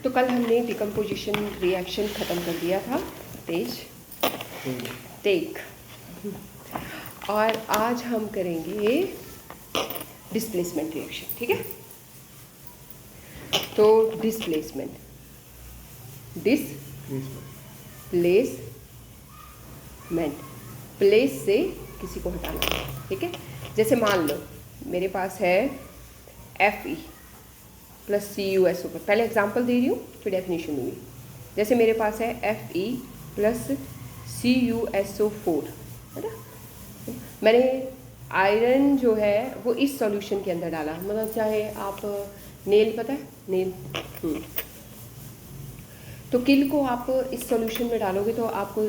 तो कल हमने डिकम्पोजिशन रिएक्शन ख़त्म कर दिया था, टेक, और आज हम करेंगे डिस्प्लेसमेंट रिएक्शन। ठीक है, तो डिस्प्लेसमेंट, प्लेस से किसी को हटाना है। ठीक है, जैसे मान लो मेरे पास है Fe प्लस CuSO, पहले एग्जांपल दे रही हूँ फिर डेफिनेशन दूंगी। जैसे मेरे पास है Fe प्लस CuSO4, है ना। मैंने आयरन जो है वो इस सॉल्यूशन के अंदर डाला, मतलब चाहे आप नेल, पता है नेल, तो किल को आप इस सॉल्यूशन में डालोगे तो आपको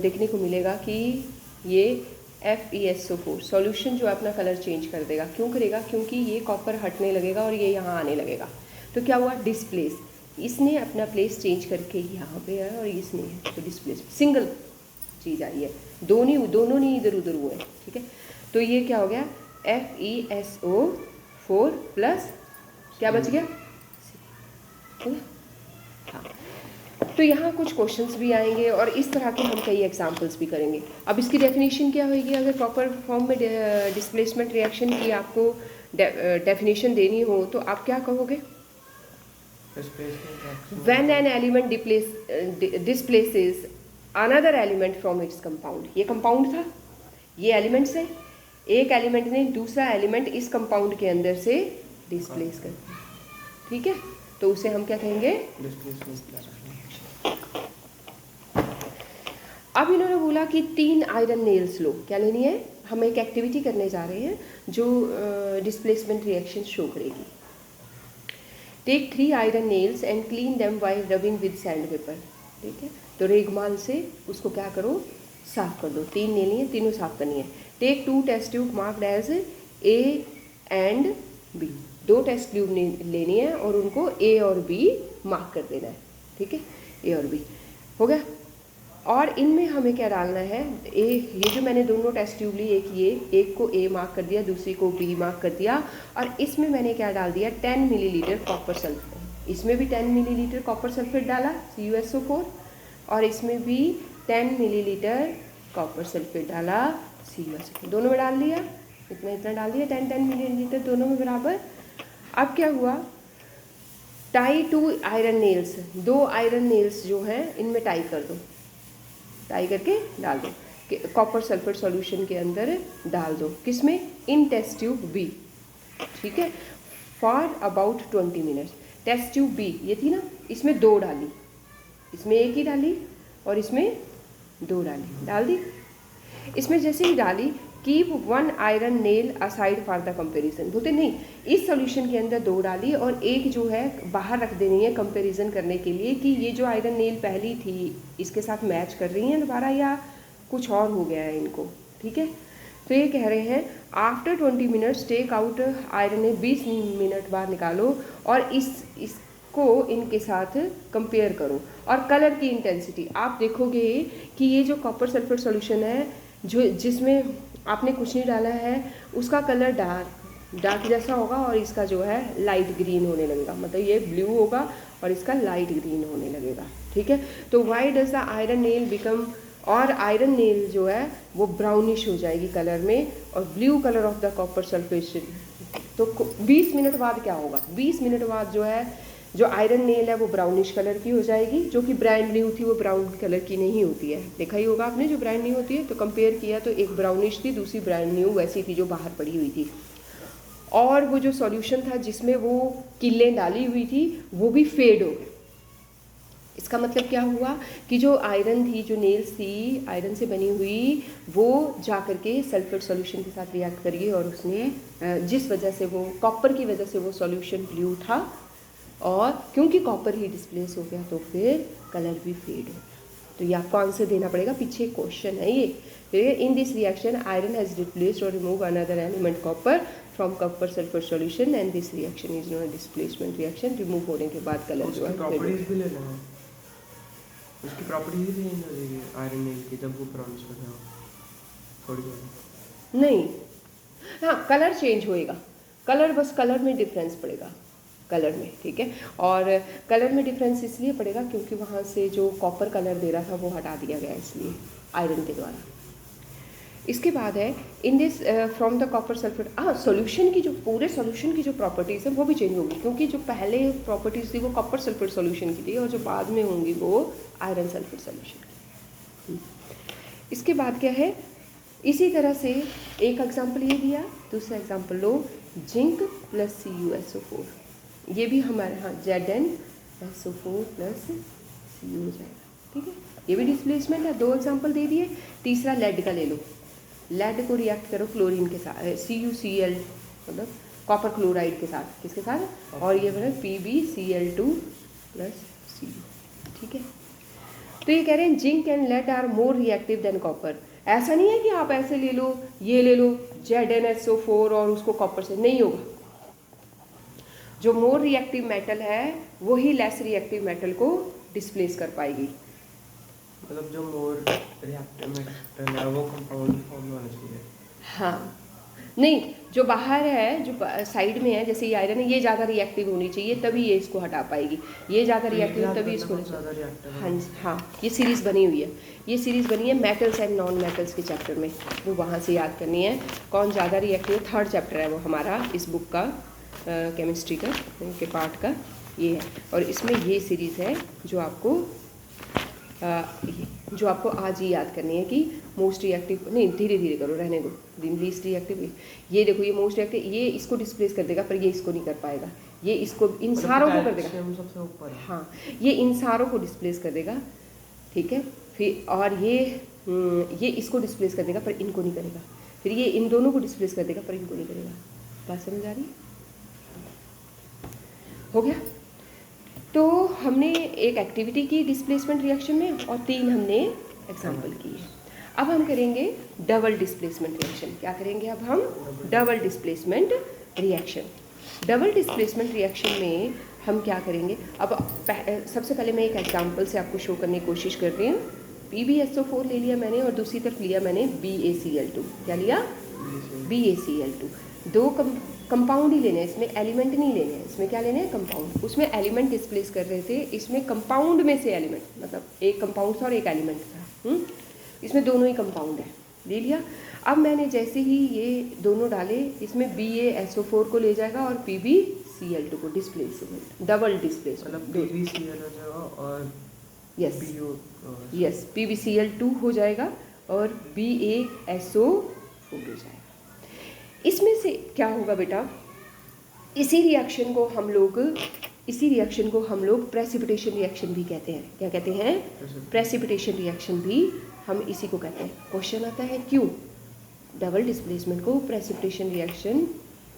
देखने को मिलेगा कि ये FeSO4 सॉल्यूशन जो है अपना कलर चेंज कर देगा। क्यों करेगा? क्योंकि ये कॉपर हटने लगेगा और ये यहाँ आने लगेगा। तो क्या हुआ? डिस्प्लेस, इसने अपना प्लेस चेंज करके यहाँ पे है और इसने है, तो डिस्प्लेस सिंगल चीज़ आई है, दोनों नहीं इधर उधर हुए। ठीक है, तो ये क्या हो गया? FeSO4 प्लस क्या बच गया? हाँ, तो यहाँ कुछ क्वेश्चंस भी आएंगे और इस तरह के हम कई एग्जांपल्स भी करेंगे। अब इसकी डेफिनेशन क्या होगी? अगर प्रॉपर फॉर्म में डिस्प्लेसमेंट रिएक्शन की आपको डेफिनेशन देनी हो तो आप क्या कहोगे? When an element displaces another element from its compound. ये कंपाउंड था, ये एलिमेंट्स है, एक एलिमेंट ने दूसरा एलिमेंट इस कंपाउंड के अंदर से डिस्प्लेस कर दिया। ठीक है, तो उसे हम क्या कहेंगे? अब इन्होंने बोला कि 3 आयरन नेल्स लो। क्या लेनी है? हम एक एक्टिविटी करने जा रहे हैं जो डिस्प्लेसमेंट रिएक्शन शो करेगी। Take 3 iron nails and clean them while rubbing with sand paper. ठीक है, तो रेगमाल से उसको क्या करो? साफ कर दो। 3 नेली है, तीनों साफ करनी है। Take 2 test tube marked as A and B। 2 test tube लेनी है और उनको A और B मार्क कर देना है। ठीक है, A और B हो गया। और इनमें हमें क्या डालना है? ये जो मैंने दोनों टेस्ट ट्यूब ली, एक को A मार्क कर दिया, दूसरी को B मार्क कर दिया, और इसमें मैंने क्या डाल दिया? 10 मिलीलीटर कॉपर सल्फेट। इसमें भी 10 मिलीलीटर कॉपर सल्फेट डाला CuSO4, और इसमें भी 10 मिलीलीटर कॉपर सल्फेट डाला CuSO4। दोनों में डाल दिया, इतना डाल दिया, 10 मिलीलीटर दोनों में बराबर। अब क्या हुआ? Tie 2 iron nails, 2 iron nails जो हैं इनमें टाई कर दो, टाई करके डाल दो, कॉपर सल्फेट सॉल्यूशन के अंदर डाल दो। किसमें? In test tube B। ठीक है, for about 20 minutes. Test tube B ये थी ना, इसमें 2 डाली, इसमें 1 ही डाली और इसमें 2 डाली, डाल दी। इसमें जैसे ही डाली, keep 1 iron nail aside for the comparison. बोलते नहीं, इस सॉल्यूशन के अंदर 2 डाली और एक जो है बाहर रख देनी है कंपेरिजन करने के लिए कि ये जो आयरन नेल पहली थी इसके साथ मैच कर रही हैं दोबारा या कुछ और हो गया है इनको। ठीक है, तो ये कह रहे हैं after 20 minutes take out iron nail, 20 minute बाद निकालो और इसको इनके साथ कंपेयर करो। और कलर की इंटेंसिटी आप देखोगे कि ये जो कॉपर सल्फेट सॉल्यूशन है, जो जिसमें आपने कुछ नहीं डाला है, उसका कलर डार्क जैसा होगा और इसका जो है लाइट ग्रीन होने लगेगा, मतलब ये ब्लू होगा और इसका लाइट ग्रीन होने लगेगा। ठीक है, तो why does the iron nail become, और आयरन नेल जो है वो ब्राउनिश हो जाएगी कलर में, और blue colour of the copper sulphate. तो 20 मिनट बाद क्या होगा? 20 मिनट बाद जो है जो आयरन नेल है वो ब्राउनिश कलर की हो जाएगी, जो कि ब्रांड न्यू थी वो ब्राउन कलर की नहीं होती है। देखा ही होगा आपने, जो ब्रांड न्यू होती है, तो कंपेयर किया तो एक ब्राउनिश थी, दूसरी ब्रांड न्यू वैसी थी जो बाहर पड़ी हुई थी। और वो जो सॉल्यूशन था जिसमें वो किल्लें डाली हुई थी वो भी फेड हो गए। इसका मतलब क्या हुआ कि जो आयरन थी, जो नेल्स थी आयरन से बनी हुई, वो जा कर के सल्फेट सॉल्यूशन के साथ रिएक्ट करी और उसने जिस वजह से वो कॉपर की वजह से वो सॉल्यूशन ब्लू था, और क्योंकि कॉपर ही डिस्प्लेस हो गया तो फिर कलर भी फेड हो गया। तो ये आपको आंसर देना पड़ेगा, पीछे क्वेश्चन है ये। फिर in this reaction iron has replaced और remove another element copper from copper sulphur solution and this reaction is known displacement reaction. Remove होने के बाद कलर जो है प्रॉपर्टीज भी लेना है, उसकी प्रॉपर्टीज भी चेंज हो जाएगी आयरन नेल की जब वो ब्राउनिश हो जाएगा थोड़ी नहीं, हाँ कलर चेंज होएगा, कलर बस कलर में डिफरेंस पड़ेगा। कलर में, ठीक है। और कलर में डिफरेंस इसलिए पड़ेगा क्योंकि वहाँ से जो कॉपर कलर दे रहा था वो हटा दिया गया, इसलिए आयरन के द्वारा। इसके बाद है in this from the copper sulphate, solution की जो पूरे सॉल्यूशन की जो प्रॉपर्टीज़ हैं वो भी चेंज होगी, क्योंकि जो पहले प्रॉपर्टीज़ थी वो कॉपर सल्फेट सॉल्यूशन की थी और जो बाद में होंगी वो आयरन सल्फेट सॉल्यूशन की। इसके बाद क्या है, इसी तरह से एक एग्जांपल ये दिया, दूसरा एग्जांपल लो जिंक प्लस CuSO4, ये भी हमारे यहाँ ZnSO4 प्लस Cu हो जाएगा, ठीक है। ये भी डिस्प्लेसमेंट है, 2 एग्जांपल दे दिए। तीसरा लेड का ले लो, लेड को रिएक्ट करो क्लोरीन के साथ, CuCl मतलब कॉपर क्लोराइड के साथ, किसके साथ, और ये बना PbCl2 प्लस Cu, ठीक है। तो ये कह रहे हैं zinc and lead are more reactive than copper. ऐसा नहीं है कि आप ऐसे ले लो, ये ले लो ZnSO4 और उसको कॉपर से, नहीं होगा। जो मोर रिएक्टिव मेटल है वही लेस रिएक्टिव मेटल को डिस्प्लेस कर पाएगी। मतलब जो मोर रिएक्टिव मेटल है वो कंपाउंड फॉर्म में होना चाहिए। हाँ, नहीं, जो बाहर है, जो साइड में है, जैसे ये आयरन है, ये ज़्यादा रिएक्टिव होनी चाहिए तभी ये इसको हटा पाएगी, ये ज़्यादा रिएक्टिव तभी इसको, हाँ हाँ, ये सीरीज़ बनी हुई है, ये सीरीज़ बनी है मेटल्स एंड नॉन मेटल्स के चैप्टर में, वो वहाँ से याद करनी है कौन ज़्यादा रिएक्टिव। 3rd चैप्टर है वो हमारा इस बुक का, केमिस्ट्री का के पार्ट का ये है, और इसमें ये सीरीज़ है जो आपको आज ही याद करनी है कि मोस्ट रिएक्टिव, नहीं धीरे धीरे करो, रहने दो, लीस्ट रिएक्टिव। ये देखो, ये मोस्ट रिएक्टिव, ये इसको डिस्प्लेस कर देगा पर ये इसको नहीं कर पाएगा, ये इसको, इन सारों को कर देगा, सबसे ऊपर है। हाँ, ये इन सारों को डिस्प्लेस कर देगा, ठीक है। फिर और ये इसको डिस्प्लेस कर देगा पर इनको नहीं करेगा, फिर ये इन दोनों को डिस्प्लेस कर देगा पर इनको नहीं करेगा। बात समझ आ रही है? हो गया। तो हमने एक एक्टिविटी की डिस्प्लेसमेंट रिएक्शन में और 3 हमने एग्जाम्पल किए। अब हम करेंगे डबल डिस्प्लेसमेंट रिएक्शन। क्या करेंगे अब हम? Double displacement reaction. Double displacement reaction में हम क्या करेंगे? अब सबसे पहले मैं एक एग्जाम्पल से आपको शो करने की कोशिश कर रही हूँ। PbSO4 ले लिया मैंने और दूसरी तरफ लिया मैंने BaCl2। क्या लिया? BaCl2। 2 कंपाउंड ही लेने हैं, इसमें एलिमेंट नहीं लेने हैं। इसमें क्या लेने हैं? कंपाउंड। उसमें एलिमेंट डिस्प्लेस कर रहे थे, इसमें कंपाउंड में से एलिमेंट, मतलब एक कंपाउंड था और एक एलिमेंट था। इसमें दोनों ही कंपाउंड है, ले लिया। अब मैंने जैसे ही ये दोनों डाले, इसमें BaSO4 को ले जाएगा और PbCl2 को डिस्प्लेसमेंट, डबल डिस्प्लेसमेंट, मतलब PbCl हो जाएगा और यस PbCl2 हो जाएगा और BaSO4 हो जाएगा। इसमें से क्या होगा बेटा? इसी रिएक्शन को हम लोग प्रेसिपिटेशन रिएक्शन भी कहते हैं। क्या कहते हैं? प्रेसिपिटेशन रिएक्शन भी हम इसी को कहते हैं। क्वेश्चन आता है क्यों डबल डिस्प्लेसमेंट को प्रेसिपिटेशन रिएक्शन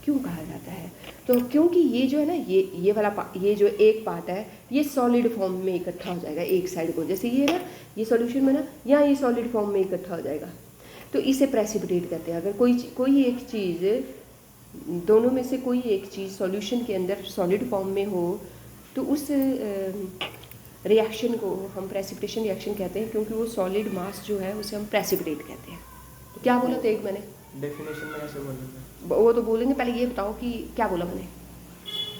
क्यों कहा जाता है? तो क्योंकि ये जो है ना, ये वाला ये जो एक पार्ट है, ये सॉलिड फॉर्म में इकट्ठा हो जाएगा एक साइड को। जैसे ये ना, ये सॉल्यूशन में ना, यहाँ ये सॉलिड फॉर्म में इकट्ठा हो जाएगा, तो इसे प्रेसिपिटेट कहते हैं। अगर कोई एक चीज़, दोनों में से कोई एक चीज़ सॉल्यूशन के अंदर सॉलिड फॉर्म में हो तो उस रिएक्शन को हम प्रेसिपिटेशन रिएक्शन कहते हैं, क्योंकि वो सॉलिड मास जो है उसे हम प्रेसिपिटेट कहते हैं। तो क्या बोला था एक मैंने? डेफिनेशन में ऐसे बोलेंगे, वो तो बोलेंगे, पहले ये बताओ कि क्या बोला मैंने?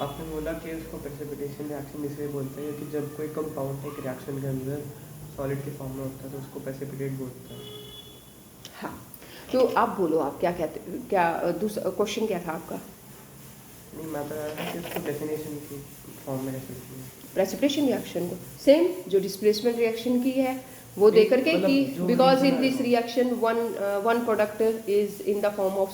आपने बोला कि उसको प्रेसिपिटेशन रिएक्शन इसलिए बोलते हैं कि जब कोई कंपाउंड एक रिएक्शन के अंदर सॉलिड के फॉर्म में होता है तो उसको प्रेसिपिटेट बोलते हैं। हाँ, तो आप बोलो, आप क्या कहते, क्या दूसरा क्वेश्चन क्या था आपका? नहीं, मैं तो रहा था कि उसको डेफिनेशन की फॉर्म में कैसे किया प्रेसिपिटेशन रिएक्शन को सेम जो डिस्प्लेसमेंट रिएक्शन की है वो दे करके कि because in this reaction one product is in the form of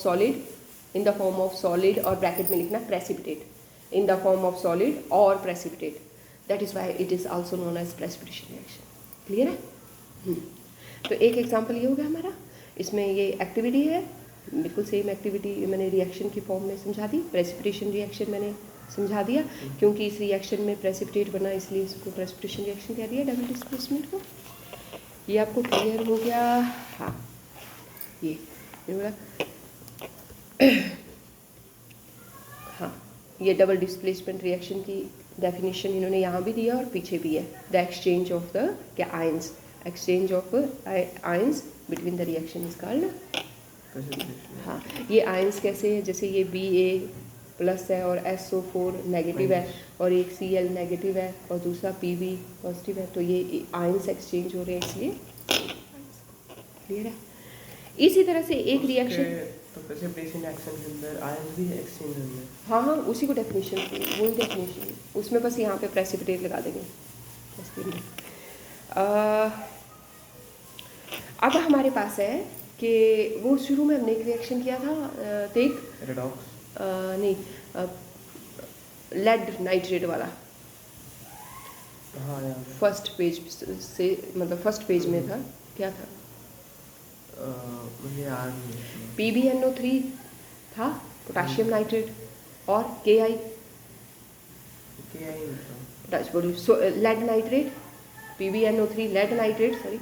solid, और ब्रैकेट में लिखना precipitate, in the form of solid और precipitate, that is why it is also known as precipitation reaction. Clear है? तो एक example ये हो गया हमारा। इसमें ये एक्टिविटी है, बिल्कुल सेम एक्टिविटी मैंने रिएक्शन की फॉर्म में समझा दी। प्रेसिपिटेशन रिएक्शन मैंने समझा दिया, क्योंकि इस रिएक्शन में प्रेसिपिटेट बना इसलिए इसको प्रेसिपिटेशन रिएक्शन कह दिया डबल डिस्प्लेसमेंट को। ये आपको क्लियर हो गया? हाँ, ये बोला हाँ, ये डबल डिस्प्लेसमेंट रिएक्शन की डेफिनेशन इन्होंने यहाँ भी दिया और पीछे भी है। द एक्सचेंज ऑफ द क्या ions, exchange of ions between the reaction is called. हाँ, ये आयंस कैसे है? जैसे ये प्लस है और SO4 नेगेटिव है और एक Cl नेगेटिव है और दूसरा Pb पॉजिटिव है, तो ये आयंस एक्सचेंज हो रहे हैं, इसलिए क्लियर है। इसी तरह से एक रिएक्शन, तो प्रेसिपिटेशन रिएक्शन के अंदर आयन भी एक्सचेंज होंगे। हाँ हाँ उसी को डेफिनेशन, वही डेफिनेशन, उसमें बस यहाँ पे प्रेसिपिटेट लगा देंगे। अब हमारे पास है कि वो शुरू में हमने एक रिएक्शन किया था, देख रेडॉक्स नहीं, लेड नाइट्रेट वाला, हाँ यार फर्स्ट पेज से, मतलब फर्स्ट पेज में था, क्या था, मुझे याद नहीं। PbNO3 था, पोटाशियम नाइट्रेट, और Ki lead nitrate, PbNO3 lead nitrate sorry,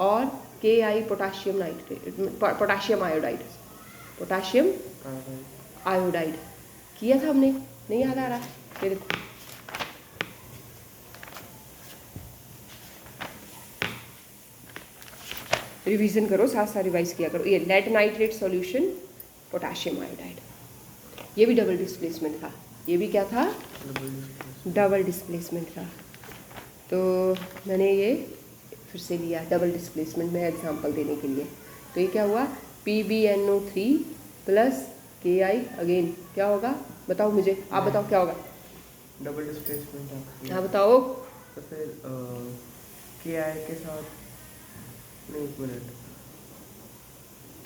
और Ki potassium nitrate, potassium iodide, potassium iodide किया था हमने, नहीं याद आ रहा, ये देखो रिवीजन करो, साथ साथ रिवाइज किया करो। ये lead nitrate solution, potassium iodide, ये भी डबल डिस्प्लेसमेंट था, ये भी क्या था, डबल डिस्प्लेसमेंट था। तो मैंने ये फिर से लिया डबल डिस्प्लेसमेंट में एग्जांपल देने के लिए। तो ये क्या हुआ, PbNO3 प्लस Ki अगेन क्या होगा, बताओ मुझे, आप बताओ क्या होगा, डबल डिस्प्लेसमेंट। हाँ बताओ। तो फिर Ki के साथ, नहीं एक मिनट,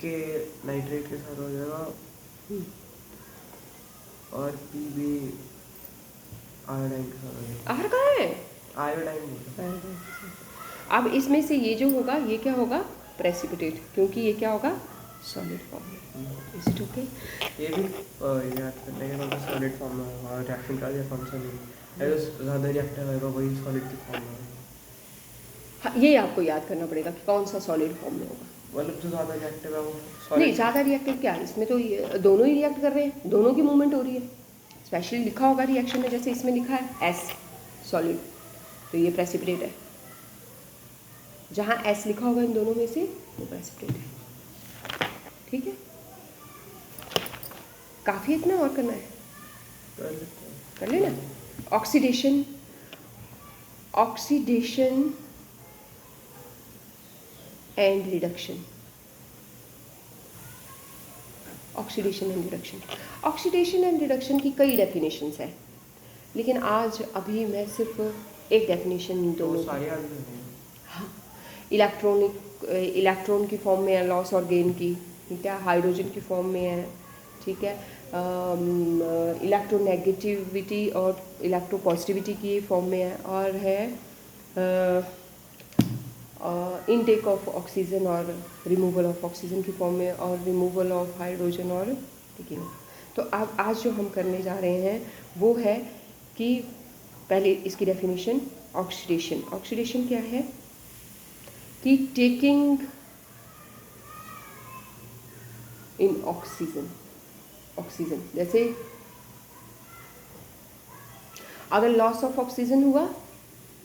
के नाइट्रेट के साथ हो जाएगा और Pb आयोडाइन के साथ हो जाएगा। आर कहाँ है, आयोडाइन। अब इसमें से ये जो होगा ये क्या होगा, प्रेसिपिटेट, क्योंकि ये क्या होगा, सॉलिड फॉर्म में। Is it okay? ये भी याद करने के बाद सॉलिड फॉर्म में होगा, रिएक्शन का या फंक्शन नहीं है, ज़्यादा रिएक्टिव होगा वही सॉलिड की फॉर्म में। हाँ, ये आपको याद करना पड़ेगा कि कौन सा सॉलिड फॉर्म में होगा। मतलब जो ज़्यादा रिएक्टिव है वो नहीं, ज़्यादा रिएक्टिव क्या है, इसमें तो दोनों ही रिएक्ट कर रहे हैं, दोनों की मूवमेंट हो रही है। स्पेशली लिखा होगा रिएक्शन में, जैसे इसमें लिखा है S सॉलिड, तो ये प्रेसिपिटेट है। जहाँ S लिखा होगा इन दोनों में से वो प्रेसिपिटेट है। ठीक है, काफ़ी इतना और करना है, कर लेना। Oxidation, oxidation and reduction, oxidation and reduction, oxidation and reduction की कई डेफिनेशंस है, लेकिन आज अभी मैं सिर्फ एक डेफिनेशन दोनों, हाँ, इलेक्ट्रॉन की फॉर्म में है, लॉस और गेन की, ठीक है, हाइड्रोजन की फॉर्म में है, ठीक है, इलेक्ट्रोनेगेटिविटी और इलेक्ट्रोपॉजिटिविटी की फॉर्म में है, और है इनटेक ऑफ ऑक्सीजन और रिमूवल ऑफ ऑक्सीजन की फॉर्म में, और रिमूवल ऑफ हाइड्रोजन और टेकिंग। तो अब आज जो हम करने जा रहे हैं वो है कि पहले इसकी डेफिनेशन, ऑक्सीडेशन। ऑक्सीडेशन क्या है कि टेकिंग इन ऑक्सीजन, ऑक्सीजन जैसे अगर लॉस ऑफ ऑक्सीजन हुआ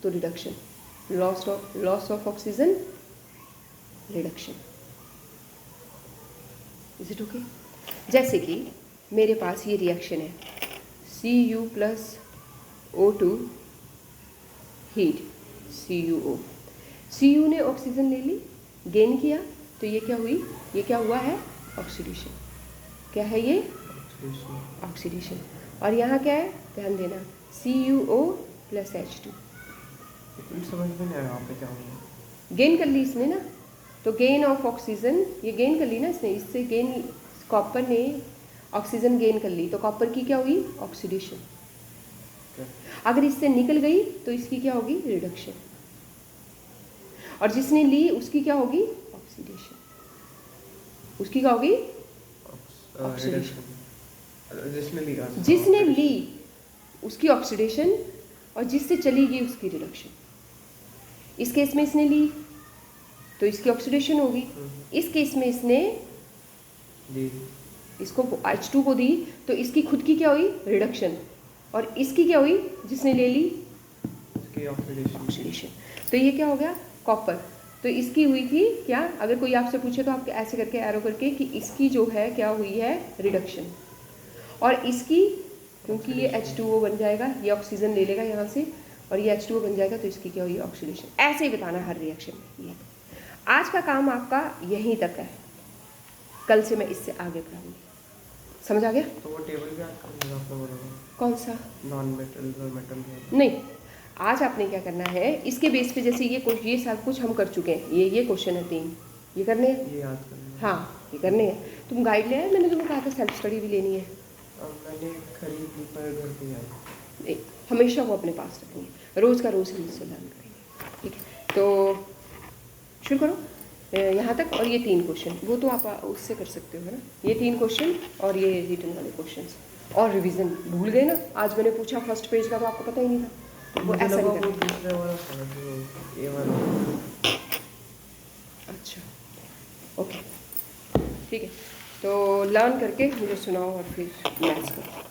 तो reduction, loss of oxygen reduction. Is it okay? जैसे कि मेरे पास ये रिएक्शन है Cu plus O2 heat CuO, Cu ने ऑक्सीजन ले ली, गेन किया, तो ये क्या हुई, ये क्या हुआ है, ऑक्सीडेशन। क्या है ये, ऑक्सीडेशन। और यहाँ क्या है, ध्यान देना, CuO प्लस H2। समझ में नहीं आया यहाँ पे क्या होगा, गेन कर ली इसने ना, तो गेन ऑफ ऑक्सीजन, ये गेन कर ली ना इसने, इससे गेन, कॉपर ने ऑक्सीजन गेन कर ली, तो कॉपर की क्या हुई, ऑक्सीडेशन। अगर इससे निकल गई तो इसकी क्या होगी, रिडक्शन, और जिसने ली उसकी क्या होगी, ऑक्सीडेशन, उसकी क्या होगी, ऑक्सीडेशन। जिसने ली उसकी ऑक्सीडेशन, और जिससे चली गई उसकी रिडक्शन। इस केस में इसने ली तो इसकी ऑक्सीडेशन होगी, इस केस में इसने इसको H2 को दी तो इसकी खुद की क्या हुई, रिडक्शन, और इसकी क्या हुई, जिसने ले ली ऑक्सीडेशन। तो ये क्या हो गया, कॉपर। तो इसकी हुई थी क्या, अगर कोई आपसे पूछे तो आप ऐसे करके एरो करके कि इसकी जो है क्या हुई है, रिडक्शन, और इसकी क्योंकि ये H2O बन जाएगा, ये ऑक्सीजन ले लेगा यहाँ से और ये H2O बन जाएगा, तो इसकी क्या हुई ऑक्सीडेशन। ऐसे ही बताना हर रिएक्शन में। ये आज का काम आपका यहीं तक है, कल से मैं इससे आगे पढ़ाऊंगी। समझ आ गया? तो वो टेबल भी याद कर लेगा आपने बोला कौन सा? नॉन मेटल और मेटल। नहीं, आज आपने क्या करना है, इसके बेस पे जैसे ये सब कुछ हम कर चुके हैं, ये क्वेश्चन है 3, ये करने हैं। ये याद करना। हाँ, ये करने हैं। तुम गाइड ले आए? मैंने तुम्हें कहा था सेल्फ स्टडी भी लेनी है। अब मैंने खरीद ली पर घर पे आई। नहीं, हमेशा वो अपने पास रखनी है, रोज़ का रोज़ हम इससे लर्न करेंगे। ठीक है, तो शुरू करो यहाँ तक। और ये 3 क्वेश्चन वो तो आप उससे कर सकते हो, है ना। ये 3 क्वेश्चन और ये रिटन वाले क्वेश्चंस और रिवीजन भूल गए ना। आज मैंने पूछा फर्स्ट पेज का, तो आपको पता ही नहीं था, तो वो ऐसा नहीं करना। अच्छा, ओके, ठीक है। तो लर्न करके मुझे सुनाओ और फिर मैथ्स करो।